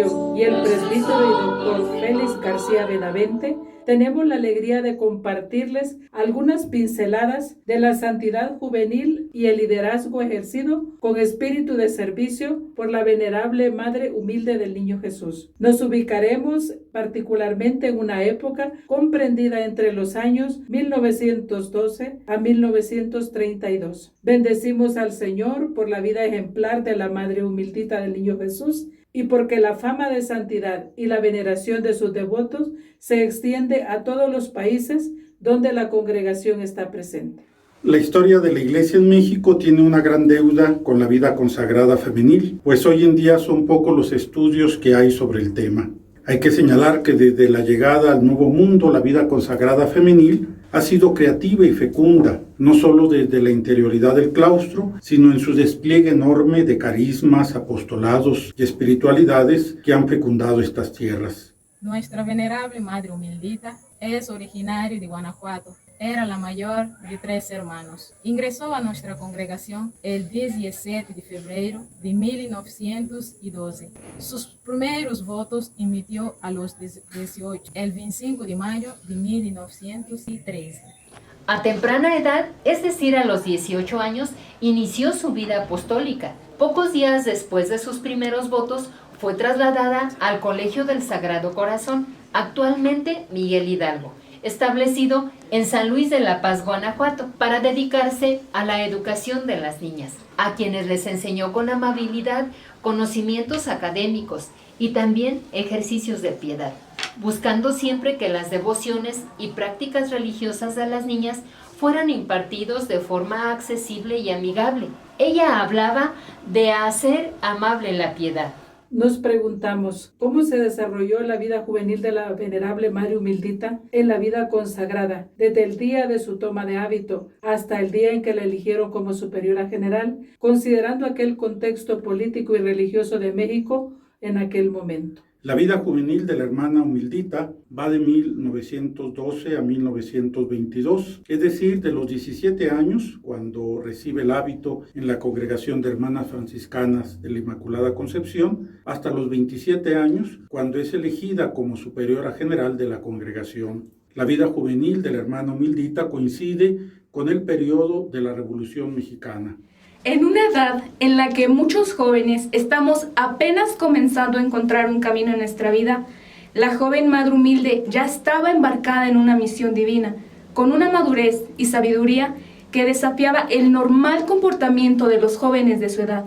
Congregación y el presbítero y doctor Félix García Benavente, tenemos la alegría de compartirles algunas pinceladas de la santidad juvenil y el liderazgo ejercido con espíritu de servicio por la venerable Madre Humilde del Niño Jesús. Nos ubicaremos particularmente en una época comprendida entre los años 1912 a 1932. Bendecimos al Señor por la vida ejemplar de la Madre Humildita del Niño Jesús y porque la fama de santidad y la veneración de sus devotos se extiende a todos los países donde la congregación está presente. La historia de la Iglesia en México tiene una gran deuda con la vida consagrada femenil, pues hoy en día son pocos los estudios que hay sobre el tema. Hay que señalar que desde la llegada al Nuevo Mundo, la vida consagrada femenil ha sido creativa y fecunda, no solo desde la interioridad del claustro, sino en su despliegue enorme de carismas, apostolados y espiritualidades que han fecundado estas tierras. Nuestra venerable Madre Humildita es originaria de Guanajuato. Era la mayor de 3 hermanos. Ingresó a nuestra congregación el 17 de febrero de 1912. Sus primeros votos emitió a los 18, el 25 de mayo de 1913. A temprana edad, es decir, a los 18 años, inició su vida apostólica. Pocos días después de sus primeros votos, fue trasladada al Colegio del Sagrado Corazón, actualmente Miguel Hidalgo, establecido en San Luis de la Paz, Guanajuato, para dedicarse a la educación de las niñas, a quienes les enseñó con amabilidad conocimientos académicos y también ejercicios de piedad, buscando siempre que las devociones y prácticas religiosas de las niñas fueran impartidos de forma accesible y amigable. Ella hablaba de hacer amable la piedad. Nos preguntamos, ¿cómo se desarrolló la vida juvenil de la venerable Madre Humildita en la vida consagrada, desde el día de su toma de hábito hasta el día en que la eligieron como superiora general, considerando aquel contexto político y religioso de México en aquel momento? La vida juvenil de la hermana Humildita va de 1912 a 1922, es decir, de los 17 años, cuando recibe el hábito en la Congregación de Hermanas Franciscanas de la Inmaculada Concepción, hasta los 27 años, cuando es elegida como superiora general de la congregación. La vida juvenil de la hermana Humildita coincide con el periodo de la Revolución Mexicana. En una edad en la que muchos jóvenes estamos apenas comenzando a encontrar un camino en nuestra vida, la joven Madre Humilde ya estaba embarcada en una misión divina, con una madurez y sabiduría que desafiaba el normal comportamiento de los jóvenes de su edad.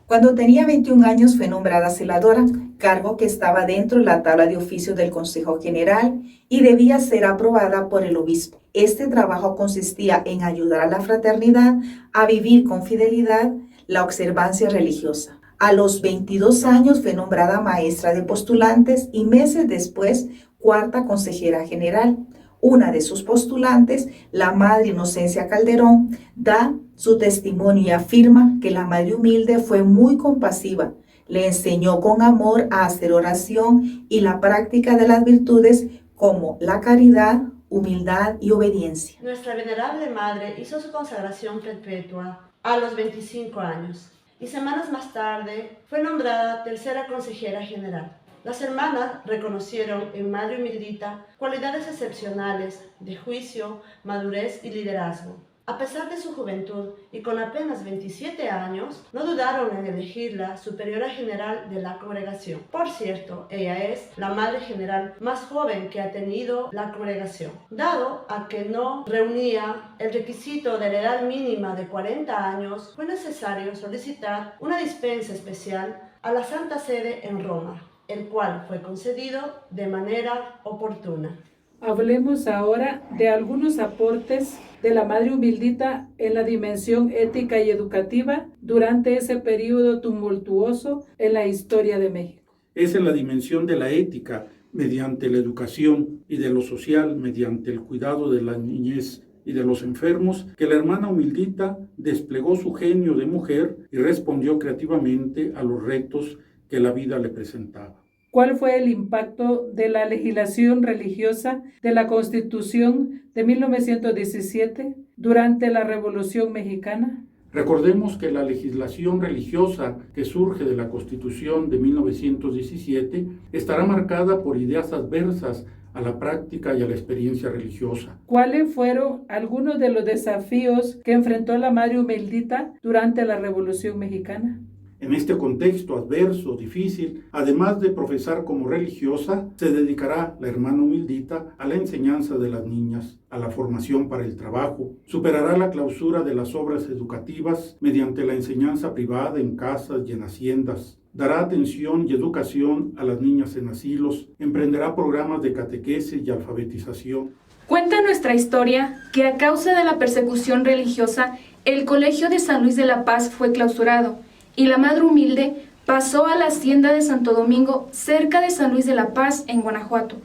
Cuando tenía 21 años fue nombrada celadora, cargo que estaba dentro de la tabla de oficios del Consejo General y debía ser aprobada por el obispo. Este trabajo consistía en ayudar a la fraternidad a vivir con fidelidad la observancia religiosa. A los 22 años fue nombrada maestra de postulantes y meses después cuarta consejera general. Una de sus postulantes, la Madre Inocencia Calderón, da su testimonio y afirma que la Madre Humilde fue muy compasiva. Le enseñó con amor a hacer oración y la práctica de las virtudes como la caridad, humildad y obediencia. Nuestra venerable Madre hizo su consagración perpetua a los 25 años y semanas más tarde fue nombrada tercera consejera general. Las hermanas reconocieron en Madre Humildita cualidades excepcionales de juicio, madurez y liderazgo. A pesar de su juventud y con apenas 27 años, no dudaron en elegirla superiora general de la congregación. Por cierto, ella es la madre general más joven que ha tenido la congregación, dado a que no reunía el requisito de la edad mínima de 40 años, fue necesario solicitar una dispensa especial a la Santa Sede en Roma, el cual fue concedido de manera oportuna. Hablemos ahora de algunos aportes de la Madre Humildita en la dimensión ética y educativa durante ese periodo tumultuoso en la historia de México. Es en la dimensión de la ética, mediante la educación, y de lo social, mediante el cuidado de la niñez y de los enfermos, que la hermana Humildita desplegó su genio de mujer y respondió creativamente a los retos que la vida le presentaba. ¿Cuál fue el impacto de la legislación religiosa de la Constitución de 1917 durante la Revolución Mexicana? Recordemos que la legislación religiosa que surge de la Constitución de 1917 estará marcada por ideas adversas a la práctica y a la experiencia religiosa. ¿Cuáles fueron algunos de los desafíos que enfrentó la Madre Humildita durante la Revolución Mexicana? En este contexto adverso, difícil, además de profesar como religiosa, se dedicará la hermana Humildita a la enseñanza de las niñas, a la formación para el trabajo, superará la clausura de las obras educativas mediante la enseñanza privada en casas y en haciendas, dará atención y educación a las niñas en asilos, emprenderá programas de catequesis y alfabetización. Cuenta nuestra historia que a causa de la persecución religiosa, el Colegio de San Luis de la Paz fue clausurado y la Madre Humilde pasó a la hacienda de Santo Domingo, cerca de San Luis de la Paz, en Guanajuato,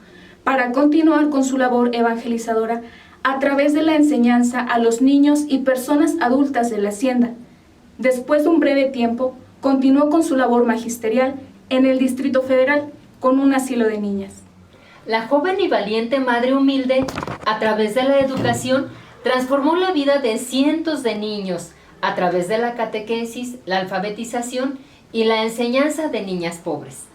para continuar con su labor evangelizadora a través de la enseñanza a los niños y personas adultas de la hacienda. Después de un breve tiempo, continuó con su labor magisterial en el Distrito Federal con un asilo de niñas. La joven y valiente Madre Humilde, a través de la educación, transformó la vida de cientos de niños a través de la catequesis, la alfabetización y la enseñanza de niñas pobres,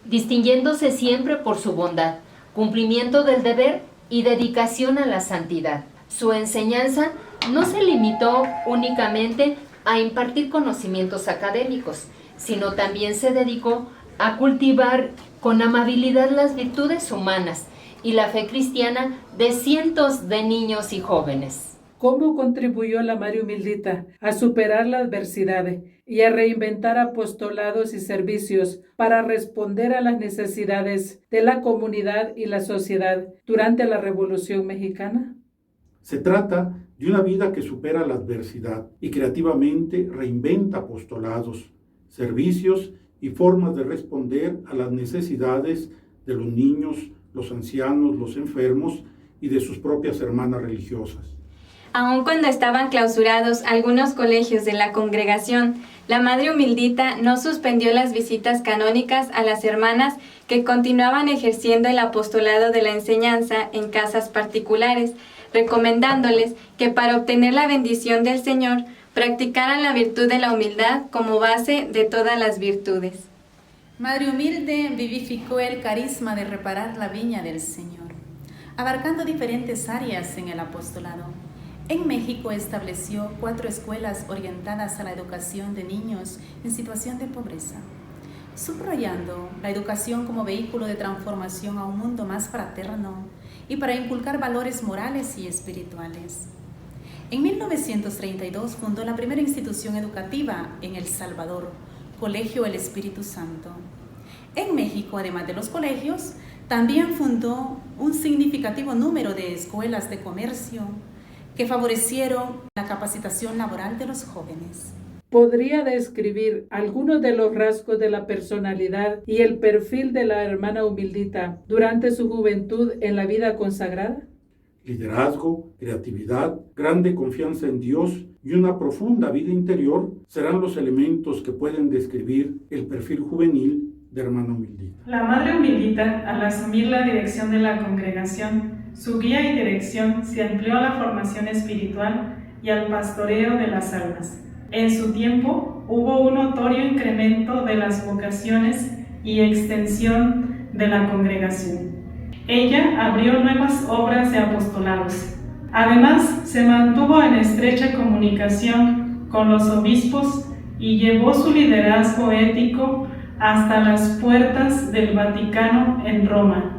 distinguiéndose siempre por su bondad, cumplimiento del deber y dedicación a la santidad. Su enseñanza no se limitó únicamente a impartir conocimientos académicos, sino también se dedicó a cultivar con amabilidad las virtudes humanas y la fe cristiana de cientos de niños y jóvenes. ¿Cómo contribuyó la Madre Humildita a superar la adversidad y a reinventar apostolados y servicios para responder a las necesidades de la comunidad y la sociedad durante la Revolución Mexicana? Se trata de una vida que supera la adversidad y creativamente reinventa apostolados, servicios y formas de responder a las necesidades de los niños, los ancianos, los enfermos y de sus propias hermanas religiosas. Aun cuando estaban clausurados algunos colegios de la congregación, la Madre Humildita no suspendió las visitas canónicas a las hermanas que continuaban ejerciendo el apostolado de la enseñanza en casas particulares, recomendándoles que para obtener la bendición del Señor practicaran la virtud de la humildad como base de todas las virtudes. Madre Humilde vivificó el carisma de reparar la viña del Señor, abarcando diferentes áreas en el apostolado. En México estableció 4 escuelas orientadas a la educación de niños en situación de pobreza, subrayando la educación como vehículo de transformación a un mundo más fraterno y para inculcar valores morales y espirituales. En 1932 fundó la primera institución educativa en El Salvador, Colegio El Espíritu Santo. En México, además de los colegios, también fundó un significativo número de escuelas de comercio que favorecieron la capacitación laboral de los jóvenes. ¿Podría describir algunos de los rasgos de la personalidad y el perfil de la hermana Humildita durante su juventud en la vida consagrada? Liderazgo, creatividad, grande confianza en Dios y una profunda vida interior serán los elementos que pueden describir el perfil juvenil de hermana Humildita. La Madre Humildita, al asumir la dirección de la congregación, su guía y dirección se amplió a la formación espiritual y al pastoreo de las almas. En su tiempo hubo un notorio incremento de las vocaciones y extensión de la congregación. Ella abrió nuevas obras de apostolados. Además, se mantuvo en estrecha comunicación con los obispos y llevó su liderazgo ético hasta las puertas del Vaticano en Roma,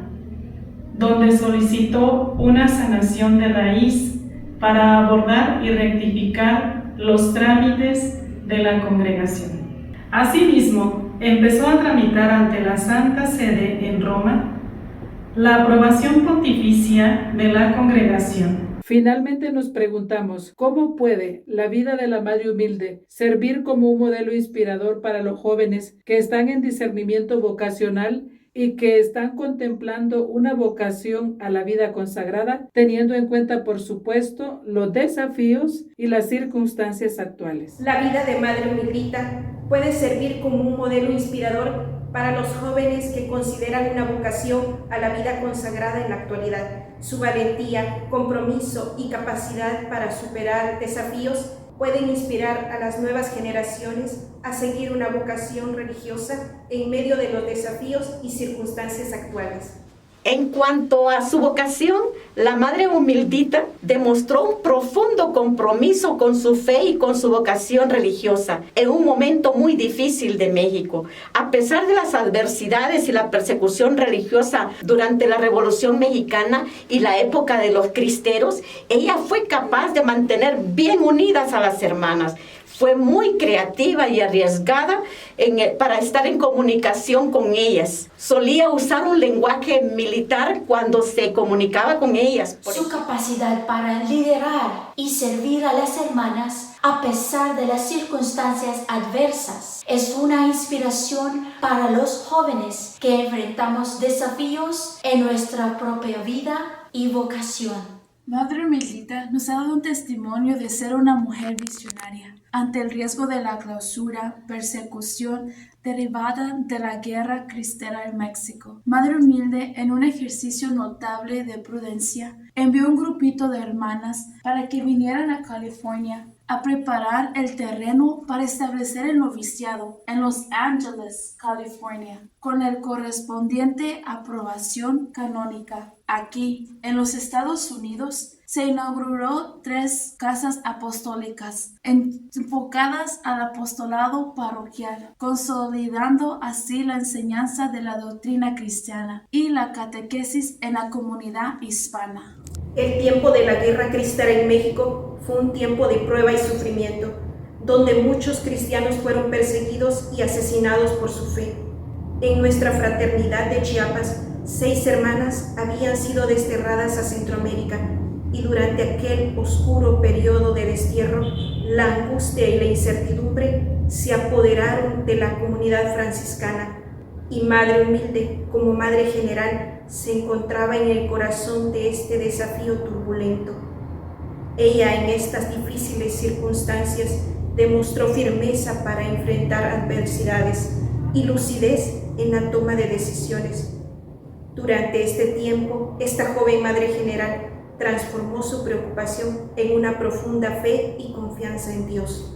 donde solicitó una sanación de raíz para abordar y rectificar los trámites de la congregación. Asimismo, empezó a tramitar ante la Santa Sede en Roma la aprobación pontificia de la congregación. Finalmente nos preguntamos, ¿cómo puede la vida de la Madre Humilde servir como un modelo inspirador para los jóvenes que están en discernimiento vocacional y que están contemplando una vocación a la vida consagrada, teniendo en cuenta, por supuesto, los desafíos y las circunstancias actuales? La vida de Madre Humildita puede servir como un modelo inspirador para los jóvenes que consideran una vocación a la vida consagrada en la actualidad. Su valentía, compromiso y capacidad para superar desafíos pueden inspirar a las nuevas generaciones a seguir una vocación religiosa en medio de los desafíos y circunstancias actuales. En cuanto a su vocación, la Madre Humildita demostró un profundo compromiso con su fe y con su vocación religiosa en un momento muy difícil de México. A pesar de las adversidades y la persecución religiosa durante la Revolución Mexicana y la época de los cristeros, ella fue capaz de mantener bien unidas a las hermanas. Fue muy creativa y arriesgada para estar en comunicación con ellas. Solía usar un lenguaje militar cuando se comunicaba con ellas. Su capacidad para liderar y servir a las hermanas a pesar de las circunstancias adversas es una inspiración para los jóvenes que enfrentamos desafíos en nuestra propia vida y vocación. Madre Humildita nos ha dado un testimonio de ser una mujer visionaria ante el riesgo de la clausura, persecución derivada de la guerra cristera en México. Madre Humilde, en un ejercicio notable de prudencia, envió un grupito de hermanas para que vinieran a California a preparar el terreno para establecer el noviciado en Los Ángeles, California, con el correspondiente aprobación canónica. Aquí, en los Estados Unidos, se inauguró 3 casas apostólicas enfocadas al apostolado parroquial, consolidando así la enseñanza de la doctrina cristiana y la catequesis en la comunidad hispana. El tiempo de la guerra cristera en México fue un tiempo de prueba y sufrimiento, donde muchos cristianos fueron perseguidos y asesinados por su fe. En nuestra fraternidad de Chiapas, 6 hermanas habían sido desterradas a Centroamérica, y durante aquel oscuro periodo de destierro, la angustia y la incertidumbre se apoderaron de la comunidad franciscana, y Madre Humilde, como Madre General, se encontraba en el corazón de este desafío turbulento. Ella, en estas difíciles circunstancias, demostró firmeza para enfrentar adversidades y lucidez en la toma de decisiones. Durante este tiempo, esta joven Madre General transformó su preocupación en una profunda fe y confianza en Dios.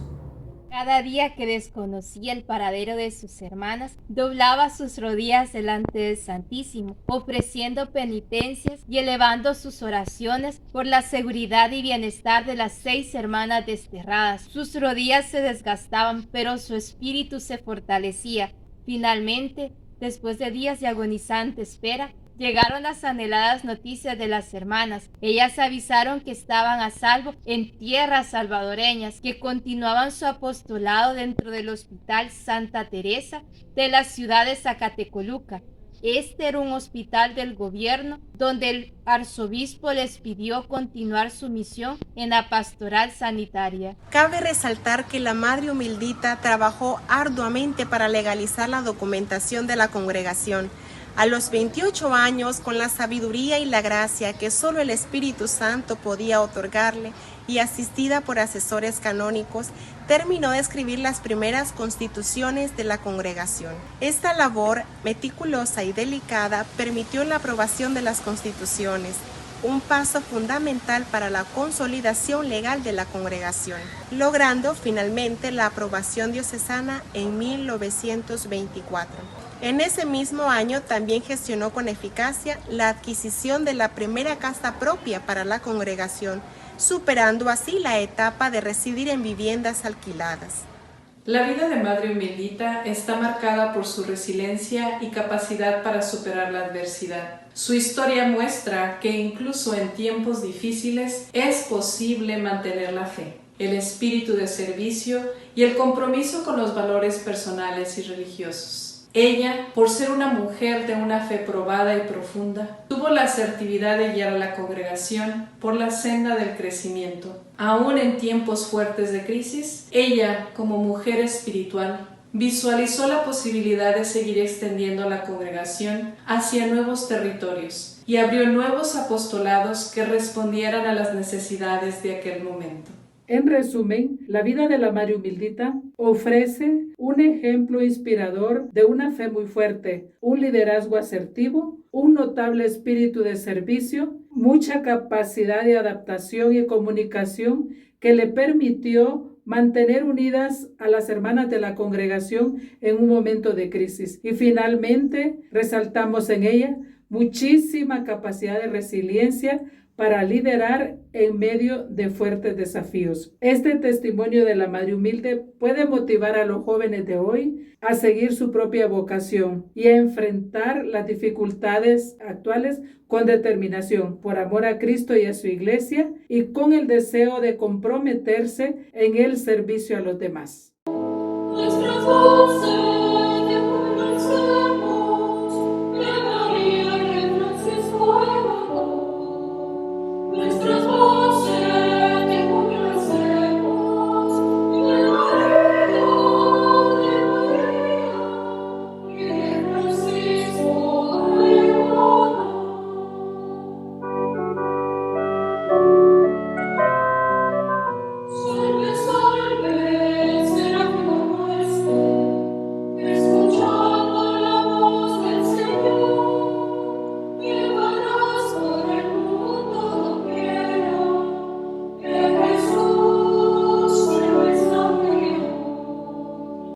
Cada día que desconocía el paradero de sus hermanas, doblaba sus rodillas delante del Santísimo, ofreciendo penitencias y elevando sus oraciones por la seguridad y bienestar de las 6 hermanas desterradas. Sus rodillas se desgastaban, pero su espíritu se fortalecía. Finalmente, después de días de agonizante espera, llegaron las anheladas noticias de las hermanas. Ellas avisaron que estaban a salvo en tierras salvadoreñas, que continuaban su apostolado dentro del Hospital Santa Teresa de la ciudad de Zacatecoluca. Este era un hospital del gobierno donde el arzobispo les pidió continuar su misión en la pastoral sanitaria. Cabe resaltar que la Madre Humildita trabajó arduamente para legalizar la documentación de la congregación. A los 28 años, con la sabiduría y la gracia que solo el Espíritu Santo podía otorgarle y asistida por asesores canónicos, terminó de escribir las primeras constituciones de la congregación. Esta labor meticulosa y delicada permitió la aprobación de las constituciones, un paso fundamental para la consolidación legal de la congregación, logrando finalmente la aprobación diocesana en 1924. En ese mismo año también gestionó con eficacia la adquisición de la primera casa propia para la congregación, superando así la etapa de residir en viviendas alquiladas. La vida de Madre Humildita está marcada por su resiliencia y capacidad para superar la adversidad. Su historia muestra que incluso en tiempos difíciles es posible mantener la fe, el espíritu de servicio y el compromiso con los valores personales y religiosos. Ella, por ser una mujer de una fe probada y profunda, tuvo la asertividad de guiar a la congregación por la senda del crecimiento. Aún en tiempos fuertes de crisis, ella, como mujer espiritual, visualizó la posibilidad de seguir extendiendo la congregación hacia nuevos territorios y abrió nuevos apostolados que respondieran a las necesidades de aquel momento. En resumen, la vida de la Madre Humildita ofrece un ejemplo inspirador de una fe muy fuerte, un liderazgo asertivo, un notable espíritu de servicio mucha capacidad de adaptación y comunicación que le permitió mantener unidas a las hermanas de la congregación en un momento de crisis. Y finalmente, resaltamos en ella muchísima capacidad de resiliencia para liderar en medio de fuertes desafíos. Este testimonio de la Madre Humilde puede motivar a los jóvenes de hoy a seguir su propia vocación y a enfrentar las dificultades actuales con determinación, por amor a Cristo y a su Iglesia, y con el deseo de comprometerse en el servicio a los demás. Nuestras voces